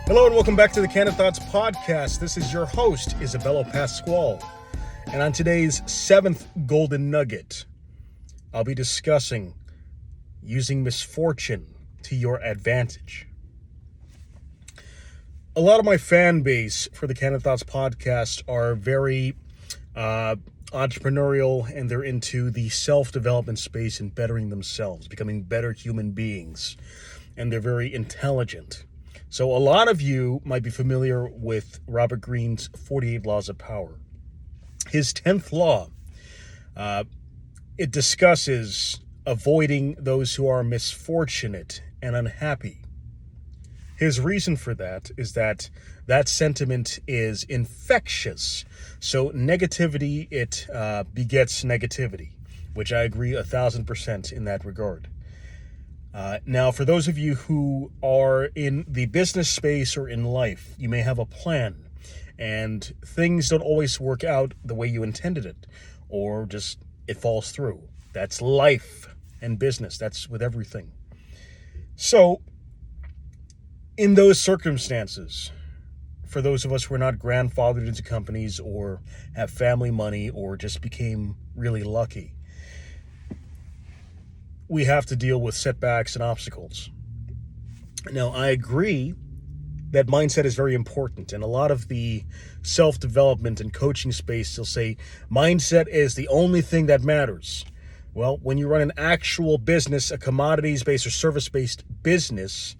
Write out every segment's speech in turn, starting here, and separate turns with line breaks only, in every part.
Hello and welcome back to the Candid podcast. This is your host, Isabella Pasquale. And on today's 7th Golden Nugget, I'll be discussing using misfortune to your advantage. A lot of my fan base for the Candid podcast are very entrepreneurial, and they're into the self-development space and bettering themselves, becoming better human beings. And they're very intelligent. So a lot of you might be familiar with Robert Greene's 48 Laws of Power. His 10th law, it discusses avoiding those who are misfortunate and unhappy. His reason for that is that sentiment is infectious. So negativity, it begets negativity, which I agree 1,000% in that regard. Now, for those of you who are in the business space or in life, you may have a plan and things don't always work out the way you intended it, or just it falls through. That's life and business. That's with everything. So, in those circumstances, for those of us who are not grandfathered into companies or have family money or just became really lucky, we have to deal with setbacks and obstacles. Now, I agree that mindset is very important, and a lot of the self-development and coaching space, they'll say, mindset is the only thing that matters. Well, when you run an actual business, a commodities-based or service-based business,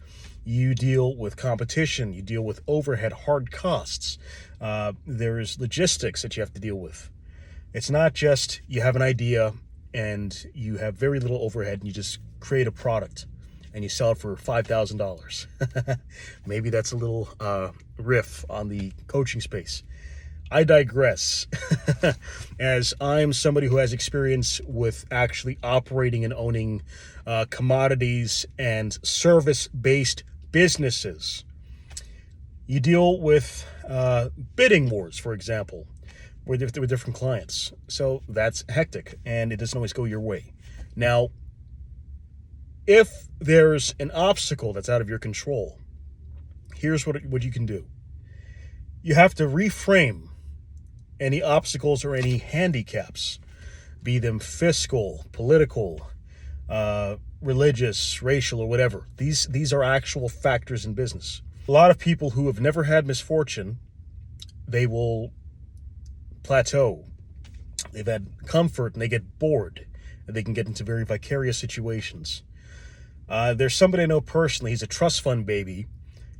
you deal with competition, you deal with overhead, hard costs. There's logistics that you have to deal with. It's not just you have an idea and you have very little overhead and you just create a product and you sell it for $5,000. Maybe that's a little riff on the coaching space. I digress. As I'm somebody who has experience with actually operating and owning commodities and service-based businesses. You deal with bidding wars, for example, with different clients. So that's hectic, and it doesn't always go your way. Now, if there's an obstacle that's out of your control, here's what you can do. You have to reframe any obstacles or any handicaps, be them fiscal, political, religious, racial, or whatever. These are actual factors in business. A lot of people who have never had misfortune, they will plateau. They've had comfort and they get bored, and they can get into very vicarious situations. There's somebody I know personally. He's a trust fund baby.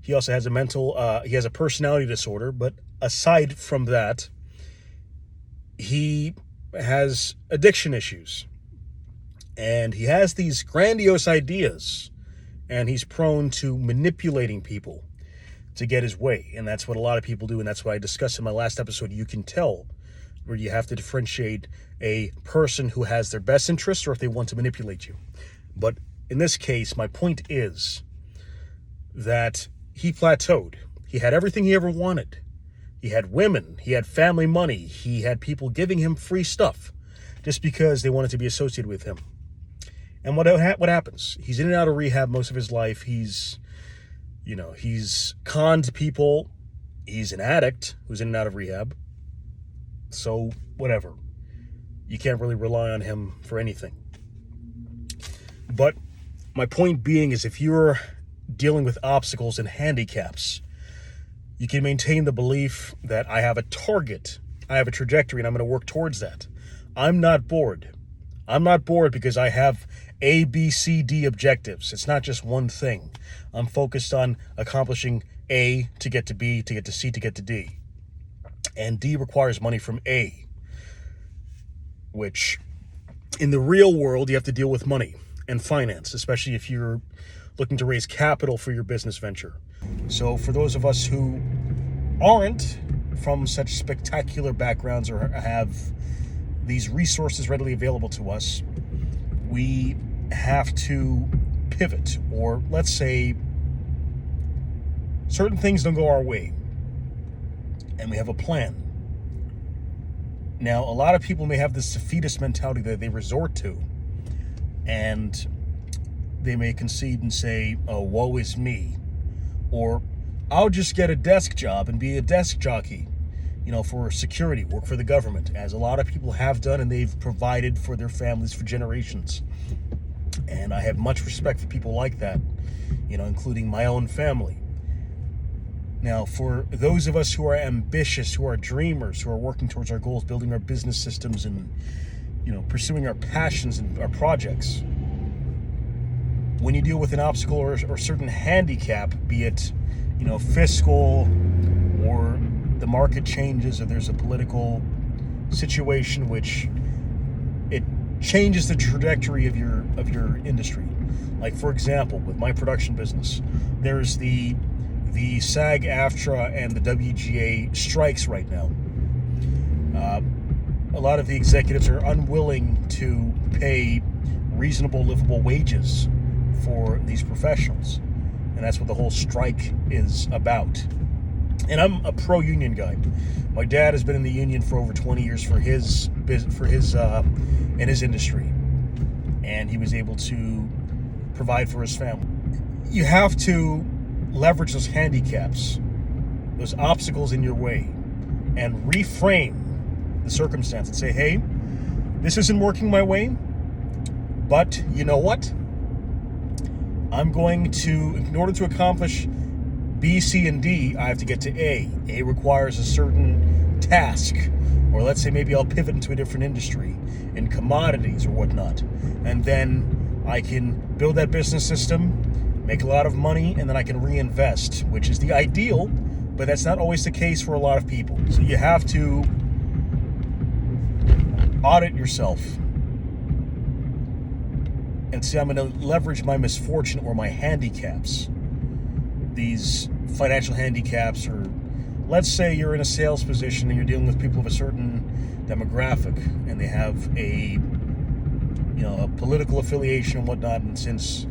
He also has he has a personality disorder, but aside from that, he has addiction issues, and he has these grandiose ideas, and he's prone to manipulating people to get his way, and that's what a lot of people do, and that's what I discussed in my last episode. You can tell where you have to differentiate a person who has their best interest or if they want to manipulate you. But in this case, my point is that he plateaued. He had everything he ever wanted. He had women, he had family money, he had people giving him free stuff just because they wanted to be associated with him. And what happens? He's in and out of rehab most of his life. He's conned people. He's an addict who's in and out of rehab. So, whatever. You can't really rely on him for anything. But my point being is, if you're dealing with obstacles and handicaps, you can maintain the belief that I have a target, I have a trajectory, and I'm going to work towards that. I'm not bored. I'm not bored because I have A, B, C, D objectives. It's not just one thing. I'm focused on accomplishing A to get to B, to get to C, to get to D. And D requires money from A, which in the real world, you have to deal with money and finance, especially if you're looking to raise capital for your business venture. So for those of us who aren't from such spectacular backgrounds or have these resources readily available to us, we have to pivot, or let's say certain things don't go our way, and we have a plan. Now, a lot of people may have this defeatist mentality that they resort to, and they may concede and say, oh, woe is me, or I'll just get a desk job and be a desk jockey, for security, work for the government, as a lot of people have done, and they've provided for their families for generations. And I have much respect for people like that, including my own family. Now, for those of us who are ambitious, who are dreamers, who are working towards our goals, building our business systems and, pursuing our passions and our projects, when you deal with an obstacle or certain handicap, be it, fiscal, or the market changes, or there's a political situation which it changes the trajectory of your industry. Like, for example, with my production business, there's the SAG-AFTRA and the WGA strikes right now. A lot of the executives are unwilling to pay reasonable, livable wages for these professionals, and that's what the whole strike is about. And I'm a pro-union guy. My dad has been in the union for over 20 years for his in his industry, and he was able to provide for his family. You have to leverage those handicaps, those obstacles in your way, and reframe the circumstance and say, hey, this isn't working my way, but you know what? I'm going to, in order to accomplish B, C, and D, I have to get to A. A requires a certain task, or let's say maybe I'll pivot into a different industry, in commodities or whatnot, and then I can build that business system, make a lot of money, and then I can reinvest, which is the ideal, but that's not always the case for a lot of people. So you have to audit yourself and say, I'm going to leverage my misfortune or my handicaps, these financial handicaps, or let's say you're in a sales position and you're dealing with people of a certain demographic and they have a political affiliation and whatnot, and since,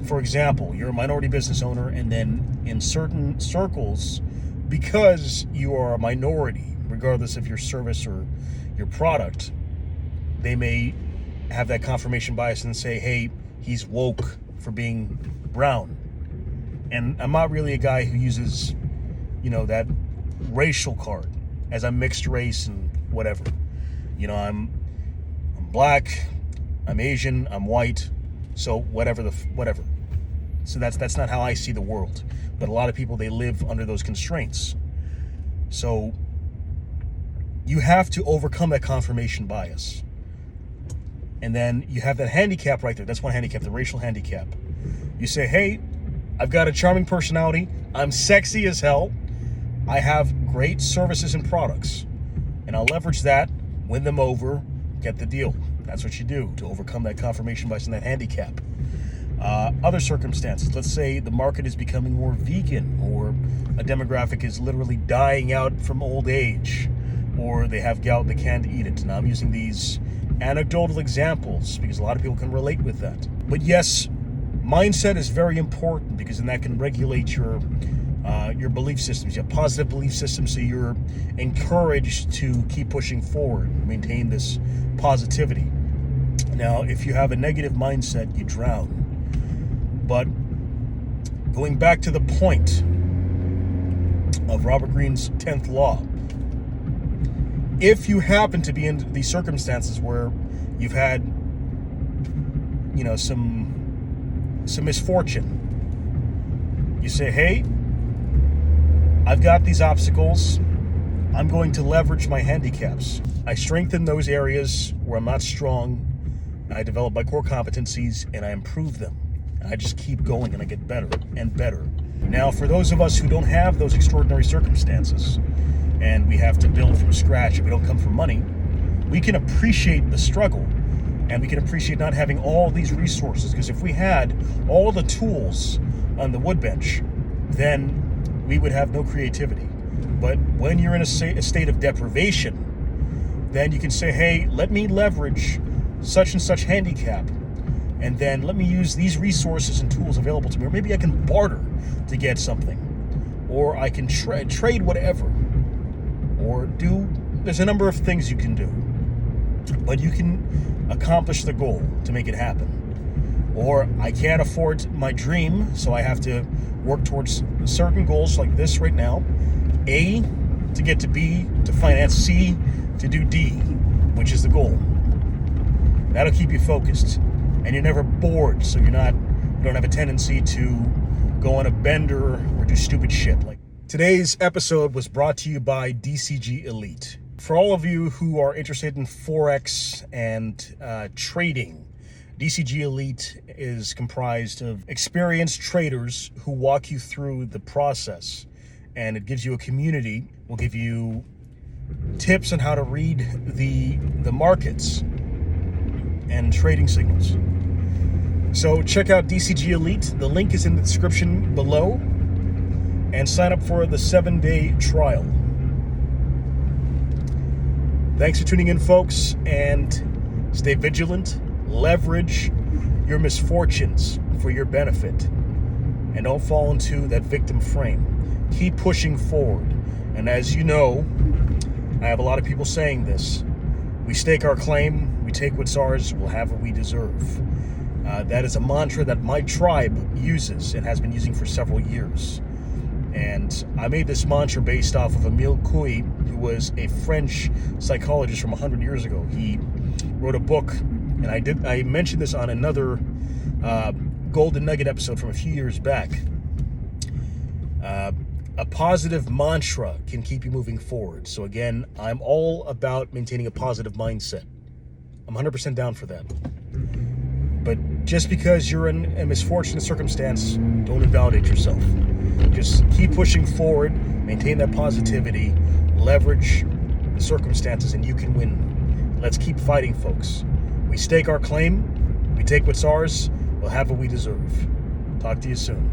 for example, you're a minority business owner, and then in certain circles, because you are a minority, regardless of your service or your product, they may have that confirmation bias and say, hey, he's woke for being brown. And I'm not really a guy who uses, that racial card, as I'm mixed race and whatever. I'm black, I'm Asian, I'm white, so whatever. So that's not how I see the world. But a lot of people, they live under those constraints. So you have to overcome that confirmation bias. And then you have that handicap right there. That's one handicap, the racial handicap. You say, hey, I've got a charming personality. I'm sexy as hell. I have great services and products. And I'll leverage that, win them over, get the deal. That's what you do to overcome that confirmation bias and that handicap. Other circumstances, let's say the market is becoming more vegan, or a demographic is literally dying out from old age, or they have gout, they can't eat it. Now I'm using these anecdotal examples because a lot of people can relate with that. But yes, mindset is very important, because then that can regulate your belief systems. You have positive belief systems, so you're encouraged to keep pushing forward, maintain this positivity. Now, if you have a negative mindset, you drown. But going back to the point of Robert Greene's 10th law, if you happen to be in these circumstances where you've had, some misfortune, you say, hey, I've got these obstacles. I'm going to leverage my handicaps. I strengthen those areas where I'm not strong. I develop my core competencies and I improve them. And I just keep going and I get better and better. Now, for those of us who don't have those extraordinary circumstances and we have to build from scratch, and we don't come from money, we can appreciate the struggle, and we can appreciate not having all these resources, because if we had all the tools on the woodbench, then we would have no creativity. But when you're in a state of deprivation, then you can say, hey, let me leverage such and such handicap, and then let me use these resources and tools available to me. Or maybe I can barter to get something, or I can trade whatever, or there's a number of things you can do, but you can accomplish the goal to make it happen. Or I can't afford my dream, so I have to work towards certain goals like this right now. A, to get to B, to finance C, to do D, which is the goal. That'll keep you focused. And you're never bored, so you don't have a tendency to go on a bender or do stupid shit. Like today's episode was brought to you by DCG Elite. For all of you who are interested in Forex and trading, DCG Elite is comprised of experienced traders who walk you through the process, and it gives you a community. Will give you tips on how to read the markets and trading signals. So check out DCG Elite. The link is in the description below, and sign up for the 7-day trial. Thanks for tuning in, folks, and stay vigilant. Leverage your misfortunes for your benefit, and don't fall into that victim frame. Keep pushing forward. And as you know, I have a lot of people saying this: we stake our claim, we take what's ours, we'll have what we deserve. That is a mantra that my tribe uses and has been using for several years. And I made this mantra based off of Emile Coué, who was a French psychologist from 100 years ago. He wrote a book, and I mentioned this on another Golden Nugget episode from a few years back. A positive mantra can keep you moving forward. So again, I'm all about maintaining a positive mindset. I'm 100% down for that. But just because you're in a misfortunate circumstance, don't invalidate yourself. Just keep pushing forward, maintain that positivity, leverage the circumstances, and you can win. Let's keep fighting, folks. We stake our claim, we take what's ours, we'll have what we deserve. Talk to you soon.